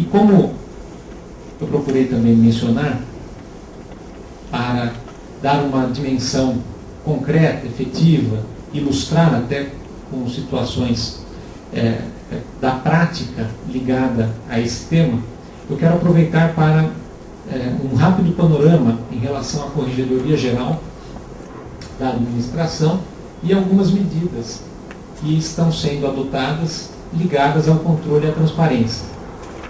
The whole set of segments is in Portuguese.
E como eu procurei também mencionar, para dar uma dimensão concreta, efetiva, ilustrar até com situações da prática ligada a esse tema, eu quero aproveitar para um rápido panorama em relação à Corregedoria Geral da Administração e algumas medidas que estão sendo adotadas ligadas ao controle e à transparência.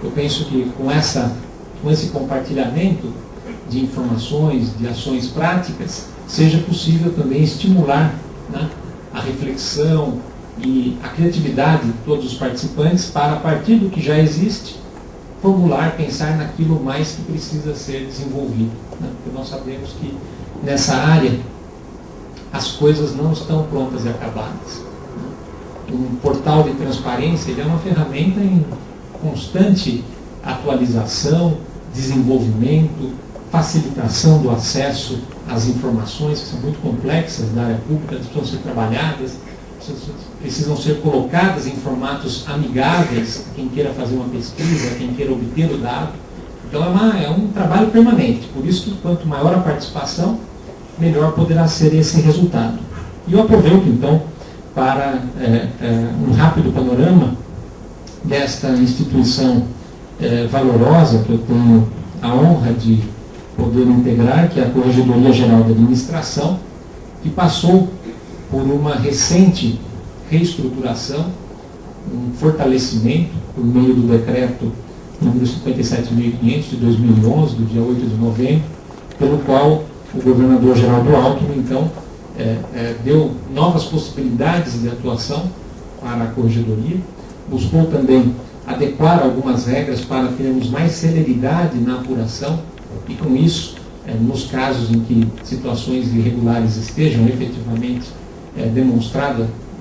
Eu penso que com esse compartilhamento de informações, de ações práticas, seja possível também estimular, né, a reflexão e a criatividade de todos os participantes para, a partir do que já existe, formular, pensar naquilo mais que precisa ser desenvolvido, né? Porque nós sabemos que nessa área as coisas não estão prontas e acabadas. Um portal de transparência, ele é uma ferramenta em constante atualização, desenvolvimento, facilitação do acesso às informações que são muito complexas da área pública, precisam ser trabalhadas, precisam ser colocadas em formatos amigáveis a quem queira fazer uma pesquisa, a quem queira obter o dado. Então é um trabalho permanente, por isso que quanto maior a participação, melhor poderá ser esse resultado. E eu aproveito então para um rápido panorama desta instituição valorosa que eu tenho a honra de poder integrar, que é a Corregedoria Geral da Administração, que passou por uma recente reestruturação, um fortalecimento por meio do decreto número 57.500 de 2011, do dia 8 de novembro, pelo qual o governador Geraldo Alckmin, então, deu novas possibilidades de atuação para a Corregedoria, buscou também adequar algumas regras para termos mais celeridade na apuração e, com isso, nos casos em que situações irregulares estejam efetivamente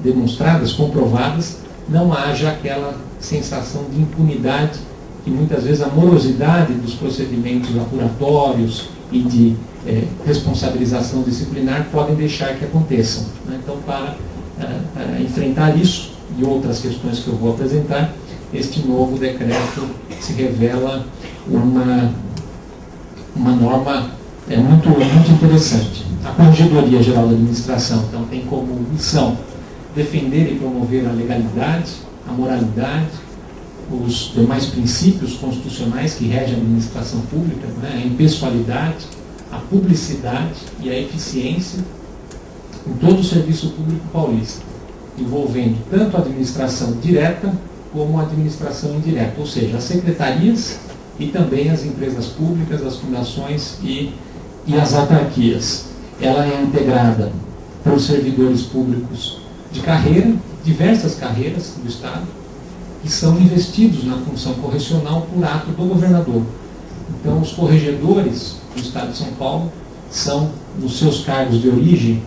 demonstradas, comprovadas, não haja aquela sensação de impunidade que muitas vezes a morosidade dos procedimentos apuratórios e de responsabilização disciplinar podem deixar que aconteçam, né? Então, para enfrentar isso e outras questões que eu vou apresentar, este novo decreto se revela uma norma muito interessante. A Corregedoria Geral da Administração, então, tem como missão defender e promover a legalidade, a moralidade, os demais princípios constitucionais que regem a administração pública, né, a impessoalidade, a publicidade e a eficiência em todo o serviço público paulista, envolvendo tanto a administração direta como a administração indireta, ou seja, as secretarias e também as empresas públicas, as fundações e as autarquias. Ela é integrada por servidores públicos de carreira, diversas carreiras do Estado, que são investidos na função correcional por ato do governador. Então, os corregedores do Estado de São Paulo são, nos seus cargos de origem,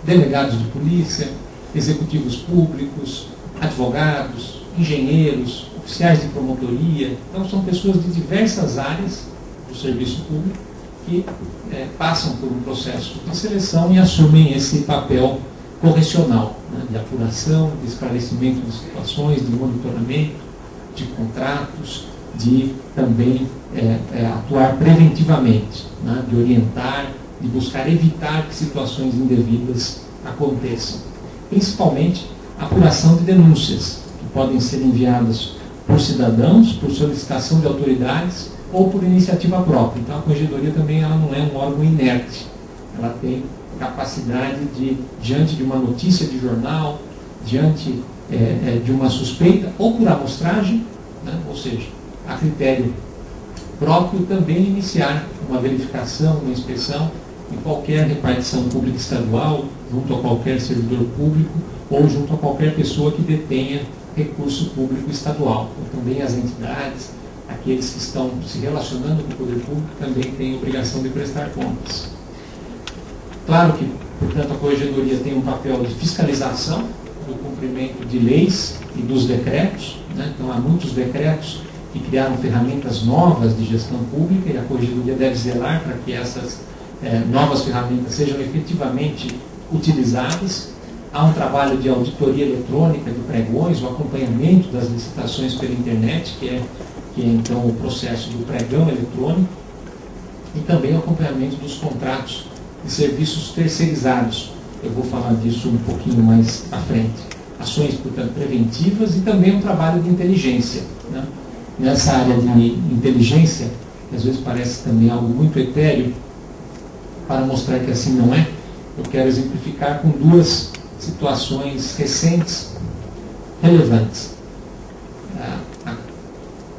delegados de polícia, executivos públicos, advogados, engenheiros, oficiais de promotoria. Então, são pessoas de diversas áreas do serviço público que passam por um processo de seleção e assumem esse papel correcional, né, de apuração, de esclarecimento de situações, de monitoramento, de contratos, de também atuar preventivamente, né, de orientar, de buscar evitar que situações indevidas aconteçam. Principalmente a apuração de denúncias, que podem ser enviadas por cidadãos, por solicitação de autoridades ou por iniciativa própria. Então a Corregedoria também ela não é um órgão inerte, ela tem capacidade de, diante de uma notícia de jornal, diante de uma suspeita, ou por amostragem, né, ou seja, a critério próprio, também iniciar uma verificação, uma inspeção em qualquer repartição pública estadual, junto a qualquer servidor público ou junto a qualquer pessoa que detenha recurso público estadual. Então, também as entidades, aqueles que estão se relacionando com o poder público, também têm obrigação de prestar contas. Claro que, portanto, a Corregedoria tem um papel de fiscalização do cumprimento de leis e dos decretos, né? Então, há muitos decretos que criaram ferramentas novas de gestão pública e a Corregedoria deve zelar para que essas novas ferramentas sejam efetivamente utilizadas. Há um trabalho de auditoria eletrônica de pregões, o acompanhamento das licitações pela internet, que é que é então o processo do pregão eletrônico, e também o acompanhamento dos contratos de serviços terceirizados. Eu vou falar disso um pouquinho mais à frente. Ações, portanto, preventivas e também um trabalho de inteligência, né? Nessa área de inteligência, que às vezes parece também algo muito etéreo, para mostrar que assim não é, eu quero exemplificar com duas situações recentes, relevantes. Há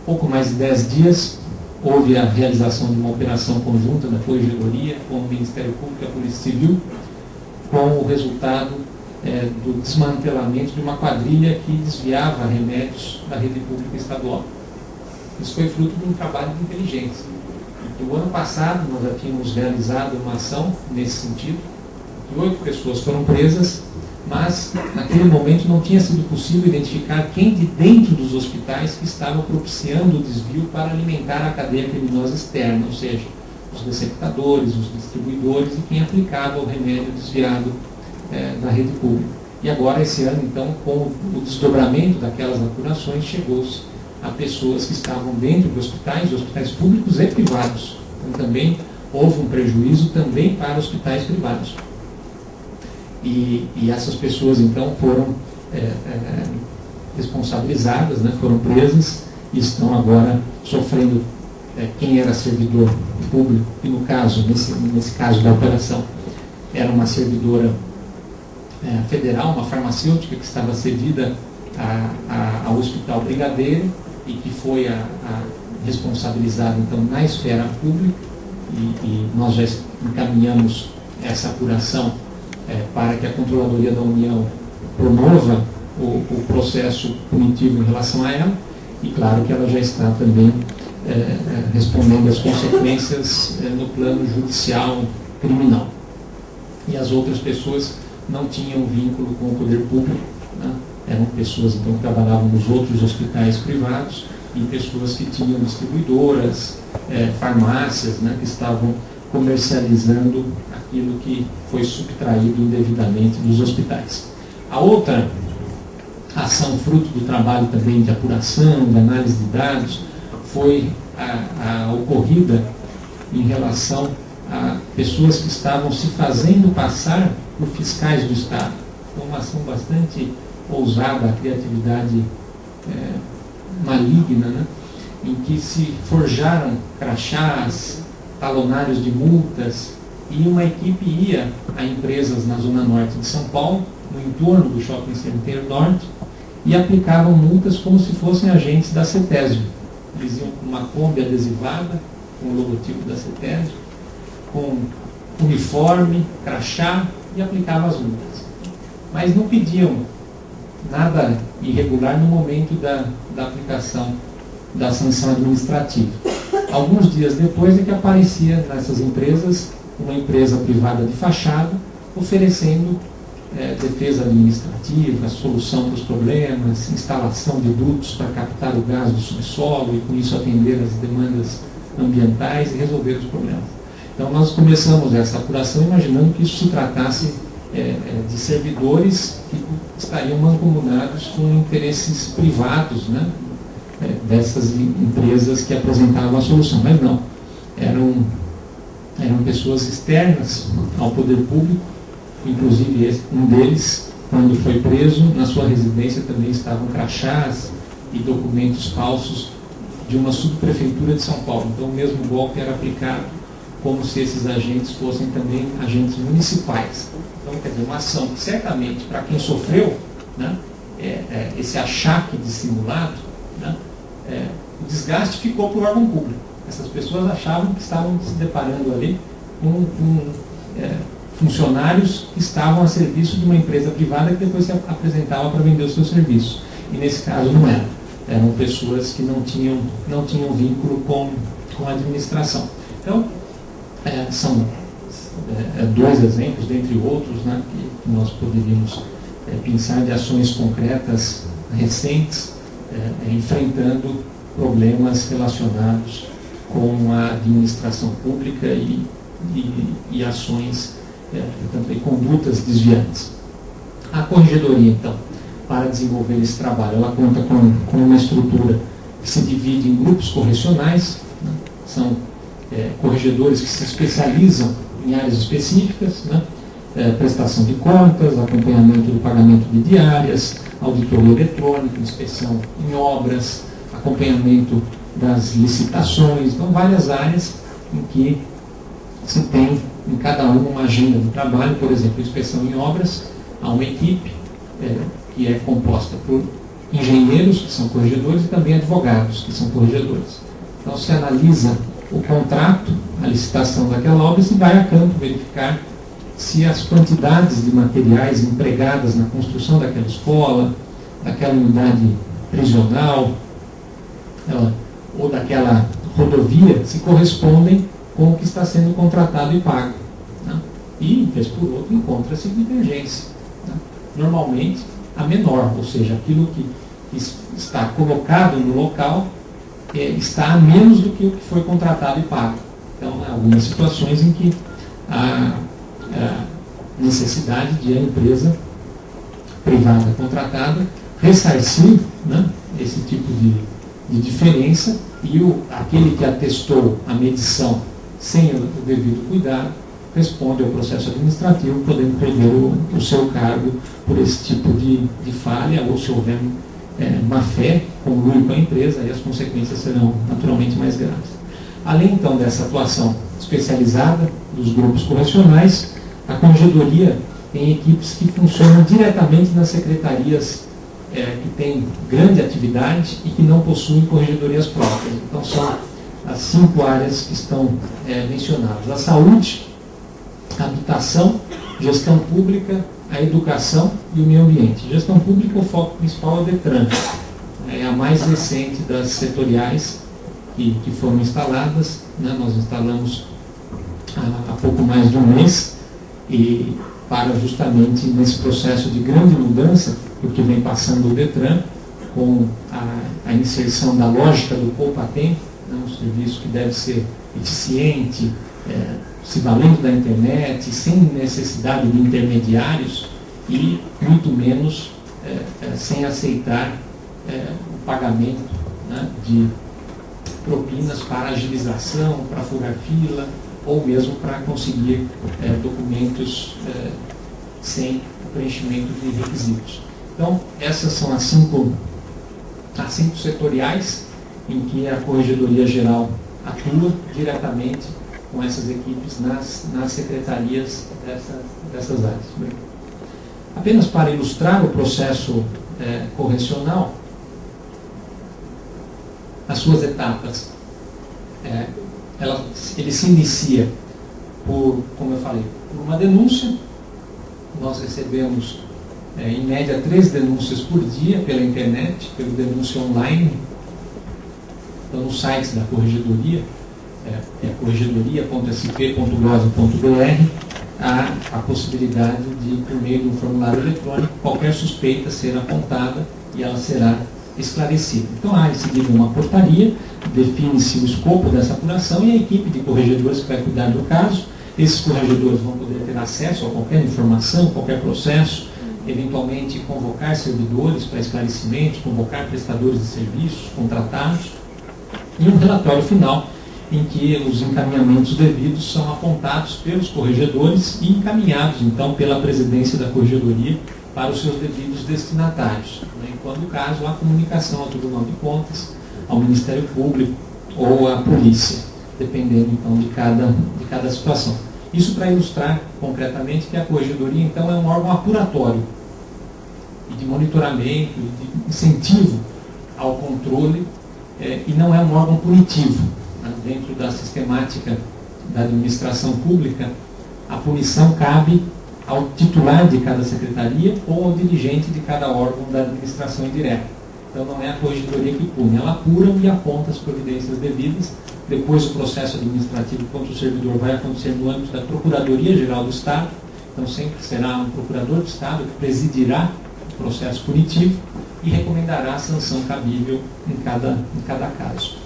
pouco mais de 10 dias, houve a realização de uma operação conjunta da Corregedoria com o Ministério Público e a Polícia Civil, com o resultado do desmantelamento de uma quadrilha que desviava remédios da rede pública estadual. Isso foi fruto de um trabalho de inteligência. No ano passado, nós já tínhamos realizado uma ação nesse sentido, e 8 pessoas foram presas, mas naquele momento não tinha sido possível identificar quem de dentro dos hospitais que estava propiciando o desvio para alimentar a cadeia criminosa externa, ou seja, os receptadores, os distribuidores e quem aplicava o remédio desviado da rede pública. E agora, esse ano, então, com o desdobramento daquelas apurações, chegou-se a pessoas que estavam dentro de hospitais públicos e privados. Então, também houve um prejuízo também para hospitais privados. E essas pessoas, então, foram responsabilizadas, né, foram presas e estão agora sofrendo. Quem era servidor público, e no caso, nesse caso da operação, era uma servidora federal, uma farmacêutica que estava cedida ao Hospital Brigadeiro e que foi responsabilizada, então, na esfera pública, e nós já encaminhamos essa apuração para que a Controladoria da União promova o processo punitivo em relação a ela, e claro que ela já está também respondendo às consequências no plano judicial criminal. E as outras pessoas não tinham vínculo com o poder público, né? Eram pessoas então, que trabalhavam nos outros hospitais privados e pessoas que tinham distribuidoras, farmácias, né, que estavam comercializando aquilo que foi subtraído indevidamente dos hospitais. A outra ação, fruto do trabalho também de apuração, de análise de dados, foi a ocorrida em relação a pessoas que estavam se fazendo passar por fiscais do Estado. Foi uma ação bastante ousada, a criatividade maligna, né? Em que se forjaram crachás, talonários de multas, e uma equipe ia a empresas na zona norte de São Paulo, no entorno do Shopping Center Norte, e aplicavam multas como se fossem agentes da CETESB. Eles iam com uma Kombi adesivada, com o logotipo da CETESB, com uniforme, crachá, e aplicavam as multas. Mas não pediam nada irregular no momento da aplicação da sanção administrativa. Alguns dias depois é que aparecia nessas empresas uma empresa privada de fachada oferecendo defesa administrativa, solução dos problemas, instalação de dutos para captar o gás do subsolo e com isso atender as demandas ambientais e resolver os problemas. Então nós começamos essa apuração imaginando que isso se tratasse de servidores que estariam mancomunados com interesses privados, né, dessas empresas que apresentavam a solução, mas não, eram pessoas externas ao poder público. Inclusive um deles, quando foi preso, na sua residência também estavam crachás e documentos falsos de uma subprefeitura de São Paulo. Então o mesmo golpe era aplicado como se esses agentes fossem também agentes municipais. Então, quer dizer, uma ação que certamente, para quem sofreu, né, esse achaque dissimulado, né, o desgaste ficou para o órgão público. Essas pessoas achavam que estavam se deparando ali com funcionários que estavam a serviço de uma empresa privada que depois se apresentava para vender o seu serviço. E nesse caso não era. Eram pessoas que não tinham vínculo com a administração. Então, são dois exemplos, dentre outros, né, que nós poderíamos pensar de ações concretas recentes, enfrentando problemas relacionados com a administração pública e ações, também condutas desviantes. A Corregedoria, então, para desenvolver esse trabalho, ela conta com uma estrutura que se divide em grupos correcionais, né? São corregedores que se especializam em áreas específicas, né? Prestação de contas, acompanhamento do pagamento de diárias, auditoria eletrônica, inspeção em obras, acompanhamento das licitações, então várias áreas em que se tem em cada uma agenda de trabalho. Por exemplo, inspeção em obras, há uma equipe que é composta por engenheiros, que são corregedores, e também advogados, que são corregedores. Então se analisa o contrato, a licitação daquela obra, e se vai a campo verificar se as quantidades de materiais empregadas na construção daquela escola, daquela unidade prisional, ou daquela rodovia, se correspondem com o que está sendo contratado e pago, né? E, vez por outra, encontra-se divergência, né? Normalmente a menor, ou seja, aquilo que está colocado no local está a menos do que o que foi contratado e pago. Então, há algumas situações em que há necessidade de a empresa privada contratada ressarcir, né, esse tipo de diferença, e aquele que atestou a medição sem o devido cuidado responde ao processo administrativo, podendo perder o seu cargo por esse tipo de falha, ou se houver má-fé, conluio com a empresa, aí as consequências serão naturalmente mais graves. Além então dessa atuação especializada dos grupos correcionais, a corregedoria tem equipes que funcionam diretamente nas secretarias que têm grande atividade e que não possuem corregedorias próprias. Então são as 5 áreas que estão mencionadas: a saúde, a habitação, gestão pública, a educação e o meio ambiente. Gestão pública, o foco principal é o DETRAN. É a mais recente das setoriais que foram instaladas, né? Nós instalamos há pouco mais de um mês, e para justamente nesse processo de grande mudança, porque vem passando o DETRAN, com a inserção da lógica do poupa-tempo, né? Um serviço que deve ser eficiente, se valendo da internet, sem necessidade de intermediários, e muito menos sem aceitar o pagamento, né, de propinas para agilização, para furar fila, ou mesmo para conseguir documentos sem preenchimento de requisitos. Então, essas são as cinco setoriais em que a Corregedoria Geral atua diretamente com essas equipes nas secretarias dessas áreas. Bem, apenas para ilustrar o processo correcional, as suas etapas, ele se inicia por, como eu falei, por uma denúncia. Nós recebemos em média 3 denúncias por dia pela internet, pelo denúncia online. Então, nos sites da Corregedoria, corregedoria.sp.gov.br, há a possibilidade de, por meio de um formulário eletrônico, qualquer suspeita ser apontada e ela será esclarecida. Então, há em seguida uma portaria, define-se o escopo dessa apuração e a equipe de corregedores que vai cuidar do caso. Esses corregedores vão poder ter acesso a qualquer informação, qualquer processo, eventualmente convocar servidores para esclarecimentos, convocar prestadores de serviços, contratados, e um relatório final em que os encaminhamentos devidos são apontados pelos corregedores e encaminhados, então, pela presidência da Corregedoria para os seus devidos destinatários. Em quando caso, há comunicação ao Tribunal de Contas, ao Ministério Público ou à Polícia, dependendo, então, de cada situação. Isso para ilustrar concretamente que a Corregedoria, então, é um órgão apuratório e de monitoramento e de incentivo ao controle, e não é um órgão punitivo. Dentro da sistemática da administração pública, a punição cabe ao titular de cada secretaria ou ao dirigente de cada âmbito da administração indireta. Então não é a Corregedoria que pune, ela apura e aponta as providências devidas. Depois o processo administrativo contra o servidor vai acontecer no âmbito da Procuradoria-Geral do Estado, então sempre será um procurador do Estado que presidirá o processo punitivo e recomendará a sanção cabível em cada caso.